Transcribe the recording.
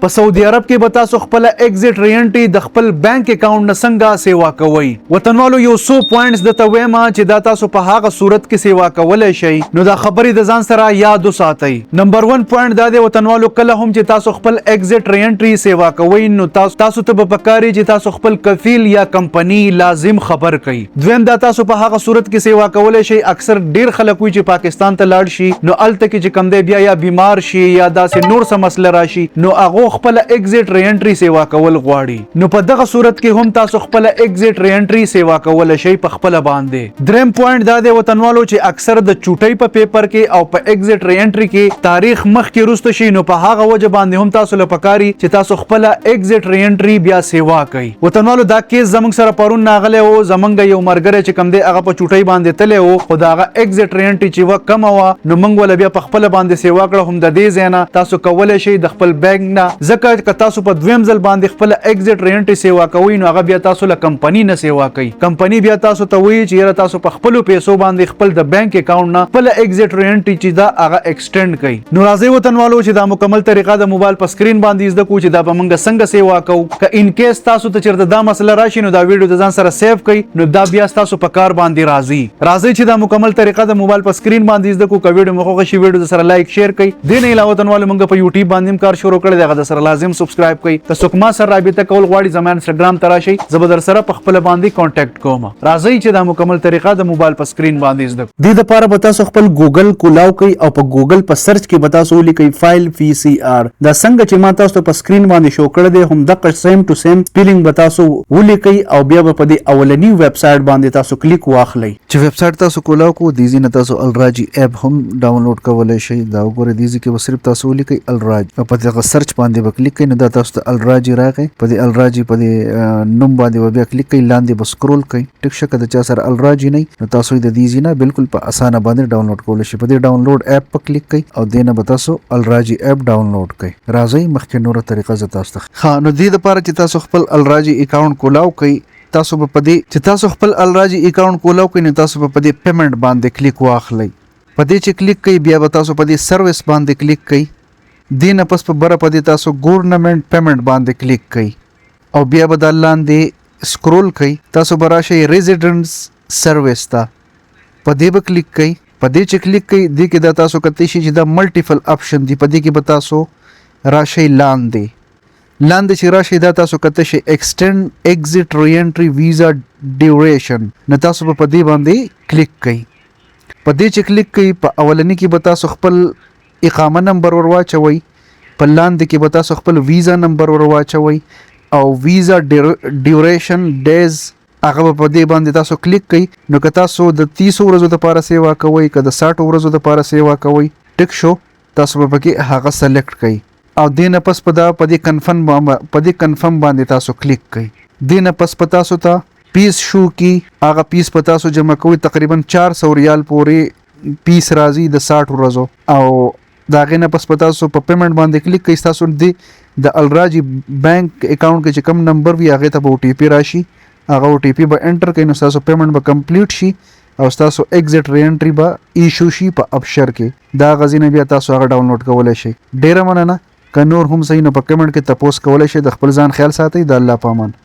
په سعودي عرب کې به تاسو خپل ایگزیټ ری انټری د خپل بانک اکاونټ نه څنګه سیوا کوئ. وطنوالو یو څو پوینټس د تویما چې دا تاسو په هغه صورت کې سیوا کولای شئ نو دا خبرې د ځان سره یاد وساتئ. نمبر 1 پوینټ دا دی وطنوالو کله هم چې تاسو خپل ایگزیټ ری انټری سیوا کوئ نو تاسو ته به پکاري چې تاسو خپل کفیل یا کمپنی لازم خبر کړئ. دویم دا تاسو په هغه صورت کې سیوا کولای شئ اکثر ډیر خلک وي چې پاکستان ته لاړ شي نو الته کې چې کم دی بیا یا بیمار شي یا داسې نور څه مسله راشي نو هغه خپل ایگزیټ ری انټری سیوا کول غواړي نو په دغه صورت کې هم تاسو خپل ایگزیټ ری انټری سیوا کول شي په خپل باندې. دریم پوینټ دا دی وطنوالو چې اکثر د چوټۍ په پیپر کې او په ایگزیټ ری انټری کې تاریخ مخ کې روسته شي نو په هغه وجه باندې هم تاسو له پکاري چې تاسو خپل ایگزیټ ری انټری بیا سیوا کړئ. وطنوالو دا کیس زمنګ سره پرون ناغله او زمنګ یو مرګره چې کم دی هغه په چوټۍ باندې تله او خداغه ایگزیټ ری انټری چې و کم وا نو موږ ول بیا په خپل باندې سیوا کړه هم د دې زینا تاسو کولای شئ د خپل بانک نه ځکه که تاسو په دویم ځل باندې خپل ایگزیټ ری انټری سیوا کوئ نو هغه بیا تاسو له کمپنی نه سیوا کوي. کمپنی بیا تاسو ته وایي چې یاره تاسو په خپل پیسو باندې خپل د بانک اکاونټ نه خپل ایگزیټ ری انټری چې دا هغه ایکسټند کوي. نو راځي وطنوالو چې دا مکمل طریقه د موبایل په سکرین باندې زده کو چې دا به موږ څنګه سیوا کوو. که ان کیس تاسو ته چیرته دا مسله راشي نو دا ویډیو د ځان سره سیو کړئ نو دا بیا تاسو په کار باندې راځي چې دا مکمل طریقه د موبایل په سکرین باندې زده کو. که ویډیو مخه شي ویډیو سره لایک شیر کړئ. د نه علاوه وطنوالو موږ په یوټیوب باندې کار شروع کړی دی هغه سره لازم سبسکرایب کړئ. که څوک ما سره رابطه کول غواړي زما انستګرام ته راشئ زه به در سره په خپل باندې کانټیکټ کوم. راځئ چې دا مکمل طریقه د موبایل په سکرین باندې زده کړو. د لپاره به تاسو خپل ګوګل کولاو کړئ او په ګوګل په سرچ کې به تاسو ولیکئ فایل پی سی آر. دا څنګه چې ما تاسو ته په سکرین باندې شو کړی دی هم دغه سیم ټو سیم سپیلینګ به تاسو ولیکئ او بیا به په دې اولنی ویب سایټ باندې تاسو کلیک واخلئ. چې ویب سایټ تاسو کولاو کو دیزی نه تاسو الراجی اپ هم ډاونلوډ کولای شئ. دا وګورئ دیزی کې به صرف تاسو ولیکئ الراج او په دغه سرچ باندې به کلیک کړئ نو دا تاسو ته الراجی راغی. په دې الراجی په دې نوم باندې بیا کلیک کړئ لاندې به سکرول کړئ. ټیک شکه د چا سره الراجی نه نو تاسو د دیزی نه بالکل په اسانه باندې ډاونلوډ کولای شئ. په دې ډاونلوډ اپ په کلیک کړئ او دینه به تاسو الراجی اپ ډاونلوډ کړئ. راځئ مخکې نوره طریقه زه تاسو ته نو دې لپاره چې تاسو خپل الراجی اکاونټ کولاو کړئ تاسو په دې چې تاسو خپل الراجی اکاونټ کولاو کړئ نو تاسو په دې پیمنٹ باندې کلیک واخلئ. په دې چې کلیک کړئ بیا به تاسو په دې سروس باندې کلیک کړئ. دینه پس په بره په دې تاسو ګورنمنت پیمنٹ باندې کلیک کړئ او بیا به د لاندې سکرول کړئ. تاسو به راشئ ریزیډنس سروس ته په دې به کلیک کړئ. په دې چې کلیک کړئ دې کې دا تاسو کتلی شئ چې دا ملټیپل اپشن دي. په دې کې به تاسو راشئ لاندې چې راشئ دا تاسو کتلی شئ ایکسټینډ ایگزیټ ری انټری ویزا ډیوریشن نو تاسو به په دې باندې کلیک کړئ. په دې چې کلیک کړئ په اولنی کې به تاسو خپل اقامه نمبر ور واچوئ. په لاندې کې به تاسو خپل ویزا نمبر ور واچوئ او ویزا ډیوریشن ډیز هغه په دې باندې تاسو کلیک کړئ. نو که تاسو د 30 ورځو لپاره سیوا کوئ که د 60 ورځو لپاره سیوا کوئ ټیک شو تاسو به پکې هغه سلیکټ کړئ او دینه پس په دې کنفرم باندې تاسو کلیک کړئ. دینه پس په تاسو ته پیس شو کی هغه پیس په تاسو جمع کوئ تقریبا 400 ریال پورې پیس راځي د 60 ورځو او دا غینه پس په تاسو په پیمنٹ باندې کلیک کړئ. تاسو د الراجی بانک اکاونټ کې چې کوم نمبر وي هغه ته به او ټي پی راشي هغه او ټي پی به انټر کړئ نو تاسو پیمنٹ به کمپلیټ شي او تاسو ایگزیټ ری انټری به ایشو شي په ابشر کې. دا غزینه بیا تاسو هغه ډاونلوډ کولای شئ. ډیره مننه. که نور هم صحیح نو په کمنټ کې تاسو کولای شئ. د خپل ځان خیال ساتئ. د الله پامان.